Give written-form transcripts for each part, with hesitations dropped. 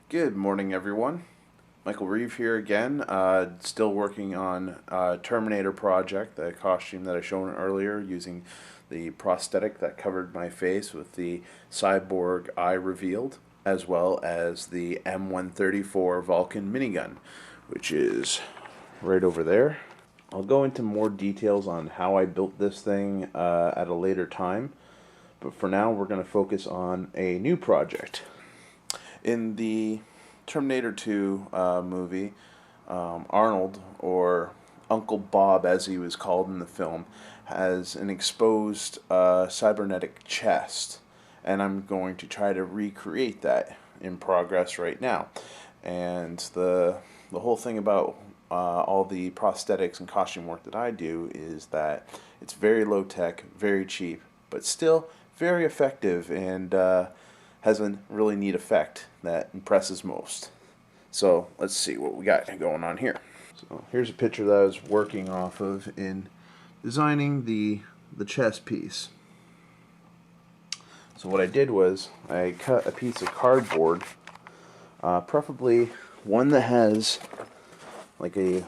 Good morning, everyone. Michael Reeve here again. Still working on Terminator project, the costume that I showed earlier, using the prosthetic that covered my face with the cyborg eye revealed, as well as the M134 Vulcan minigun, which is right over there. I'll go into more details on how I built this thing at a later time, but for now we're going to focus on a new project. In the Terminator 2 movie, Arnold, or Uncle Bob as he was called in the film, has an exposed cybernetic chest, and I'm going to try to recreate that in progress right now. And the whole thing about all the prosthetics and costume work that I do is that it's very low tech, very cheap, but still very effective, and has a really neat effect that impresses most. So let's see what we got going on here. So here's a picture that I was working off of in designing the chest piece. So what I did was I cut a piece of cardboard, preferably one that has like a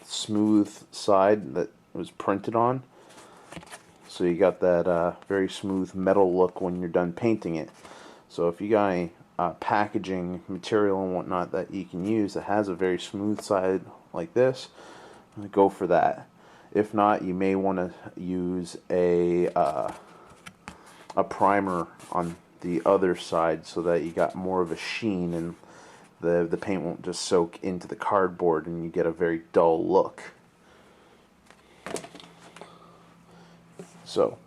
smooth side that was printed on, so you got that very smooth metal look when you're done painting it. So if you got any packaging material and whatnot that you can use that has a very smooth side like this, go for that. If not, you may want to use a primer on the other side so that you got more of a sheen and the paint won't just soak into the cardboard and you get a very dull look. So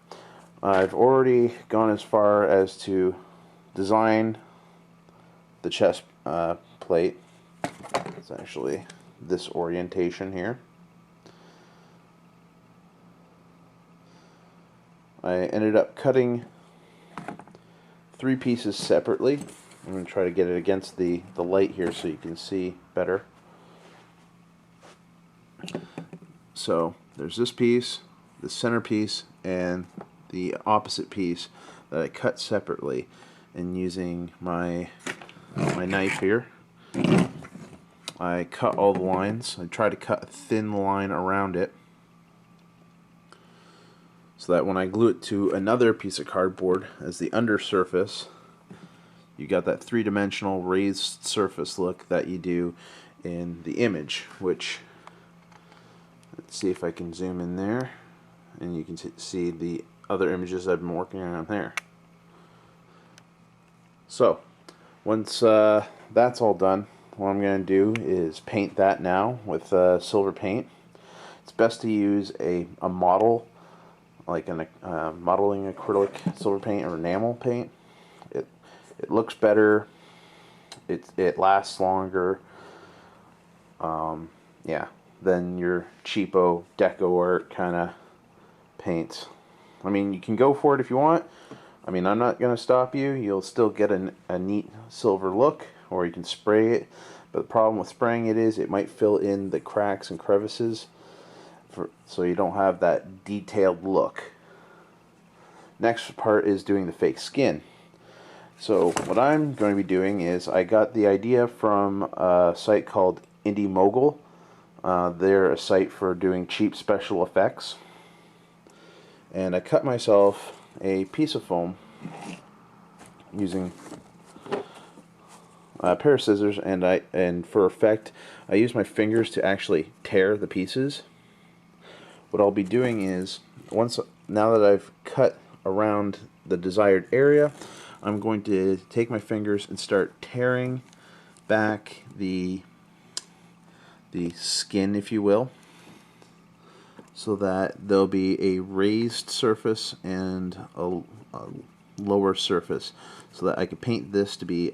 I've already gone as far as to design the chest plate. It's actually this orientation here. I ended up cutting 3 pieces separately. I'm going to try to get it against the light here so you can see better. So there's this piece, the center piece, and the opposite piece that I cut separately. And using my knife here, I cut all the lines. I try to cut a thin line around it so that when I glue it to another piece of cardboard as the undersurface, you got that three-dimensional raised surface look that you do in the image, which, let's see if I can zoom in there, and you can see the other images I've been working on there. So once that's all done, what I'm going to do is paint that now with silver paint. It's best to use a model, like a modeling acrylic silver paint or enamel paint. It looks better. It lasts longer. Yeah, than your cheapo deco art kind of paints. I mean, you can go for it if you want. I mean, I'm not going to stop you. You'll still get a neat silver look, or you can spray it. But the problem with spraying it is it might fill in the cracks and crevices, so you don't have that detailed look. Next part is doing the fake skin. So what I'm going to be doing is I got the idea from a site called Indie Mogul. They're a site for doing cheap special effects. And I cut myself a piece of foam using a pair of scissors, and for effect I use my fingers to actually tear the pieces. What I'll be doing is, now that I've cut around the desired area, I'm going to take my fingers and start tearing back the skin, if you will, so that there'll be a raised surface and a lower surface, so that I can paint this to be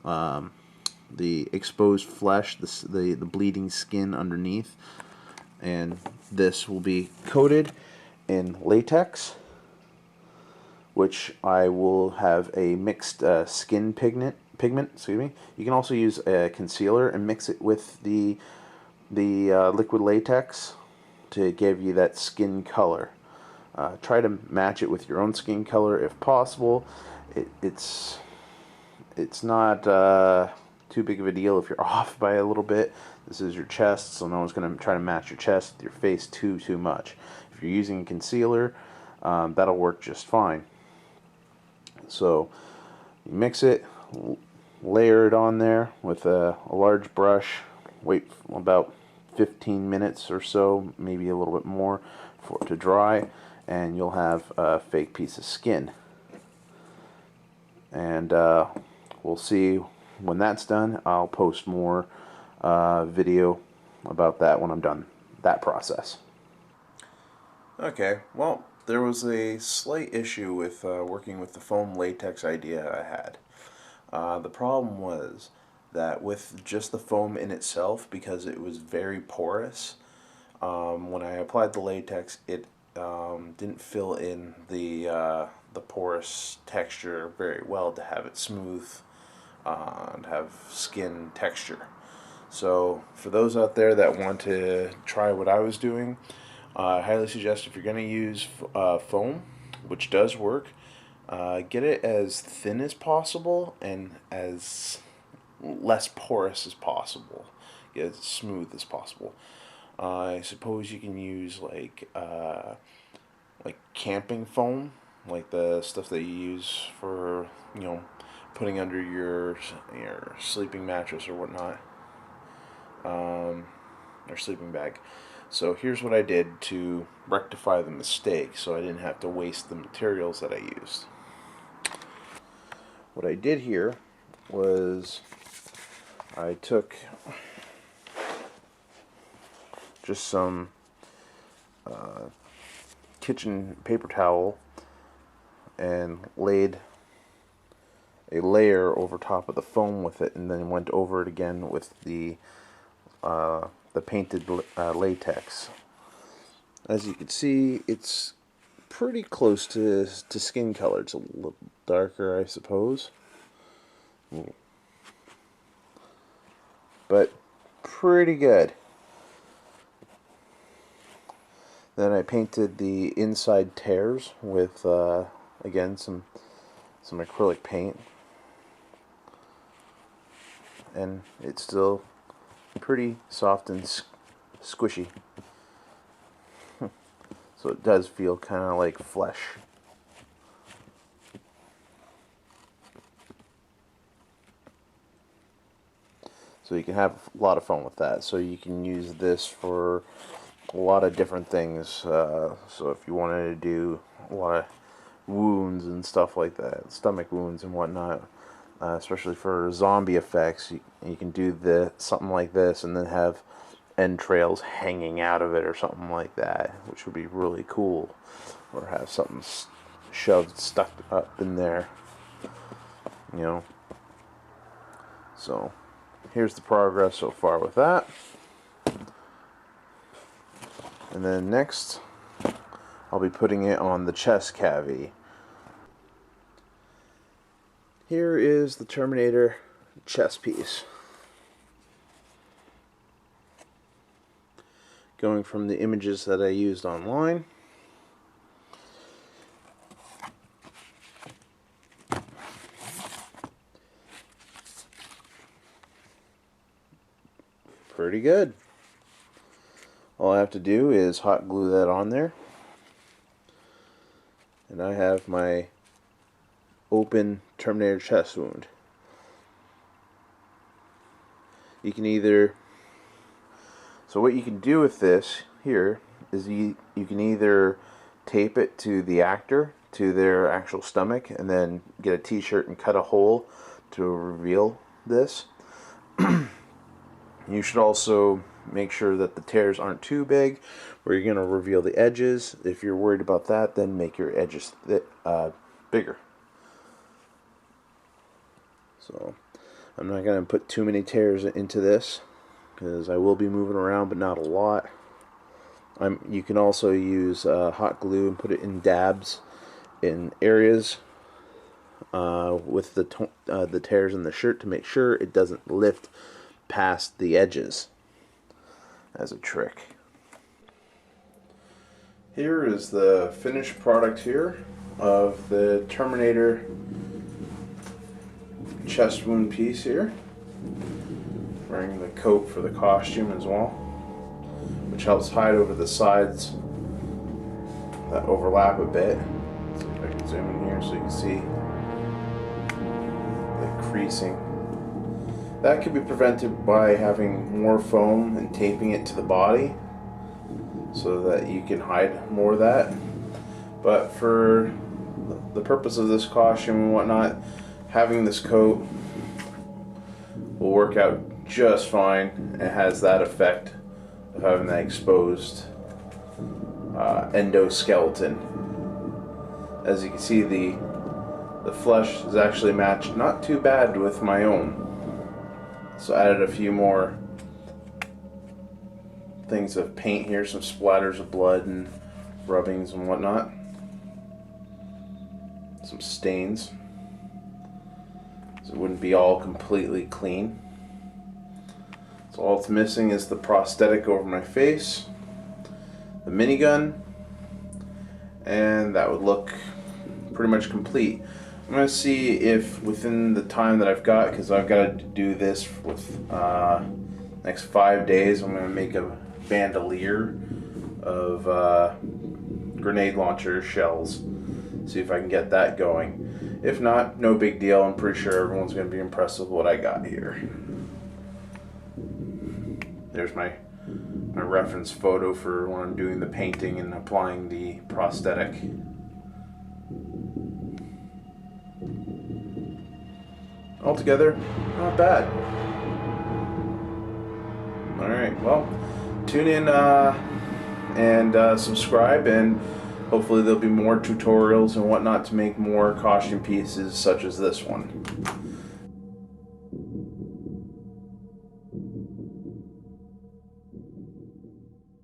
the exposed flesh, the bleeding skin underneath, and this will be coated in latex, which I will have a mixed skin pigment. Excuse me. You can also use a concealer and mix it with the liquid latex to give you that skin color. Try to match it with your own skin color if possible. It's not too big of a deal if you're off by a little bit. This is your chest, so no one's going to try to match your chest with your face too much. If you're using concealer, that'll work just fine. So you mix it, layer it on there with a large brush, wait about 15 minutes or so, maybe a little bit more, for it to dry, and you'll have a fake piece of skin. And we'll see when that's done. I'll post more video about that when I'm done that process. Okay, well, there was a slight issue with working with the foam latex idea I had. The problem was that with just the foam in itself, because it was very porous, when I applied the latex, it didn't fill in the porous texture very well to have it smooth and have skin texture. So for those out there that want to try what I was doing, I highly suggest, if you're going to use foam, which does work, get it as thin as possible and as less porous as possible. Get it as smooth as possible. I suppose you can use like camping foam, like the stuff that you use for, you know, putting under your sleeping mattress or whatnot, or sleeping bag. So here's what I did to rectify the mistake, so I didn't have to waste the materials that I used. What I did here was I took just some kitchen paper towel and laid a layer over top of the foam with it, and then went over it again with the painted latex. As you can see, it's pretty close to skin color. It's a little darker, I suppose, but pretty good. Then I painted the inside tears with again some acrylic paint, and it's still pretty soft and squishy. So it does feel kind of like flesh. So you can have a lot of fun with that. So you can use this for a lot of different things. So if you wanted to do a lot of wounds and stuff like that, stomach wounds and whatnot, especially for zombie effects, you can do something like this and then have entrails hanging out of it or something like that, which would be really cool. Or have something stuck up in there, you know. So here's the progress so far with that. And then next, I'll be putting it on the chest cavity. Here is the Terminator chest piece. Going from the images that I used online. Pretty good. All I have to do is hot glue that on there. And I have my open Terminator chest wound. You can either... So what you can do with this here is you can either tape it to the actor, to their actual stomach, and then get a t-shirt and cut a hole to reveal this. You should also make sure that the tears aren't too big, where you're going to reveal the edges. If you're worried about that, then make your edges bigger. So I'm not going to put too many tears into this, because I will be moving around, but not a lot. You can also use hot glue and put it in dabs in areas with the tears in the shirt to make sure it doesn't lift past the edges as a trick. Here is the finished product here of the Terminator chest wound piece here. Wearing the coat for the costume as well, which helps hide over the sides that overlap a bit. Let's see if I can zoom in here so you can see the creasing. That could be prevented by having more foam and taping it to the body so that you can hide more of that. But for the purpose of this costume and whatnot, having this coat will work out just fine. It has that effect of having that exposed endoskeleton. As you can see, the flesh is actually matched not too bad with my own. So I added a few more things of paint here, some splatters of blood and rubbings and whatnot. Some stains. So it wouldn't be all completely clean. So all it's missing is the prosthetic over my face, the minigun, and that would look pretty much complete. I'm going to see if within the time that I've got, because I've got to do this with next 5 days, I'm going to make a bandolier of grenade launcher shells. See if I can get that going. If not, no big deal. I'm pretty sure everyone's going to be impressed with what I got here. There's my reference photo for when I'm doing the painting and applying the prosthetic. Altogether, not bad. Alright, well, tune in and subscribe, and hopefully there'll be more tutorials and whatnot to make more costume pieces such as this one.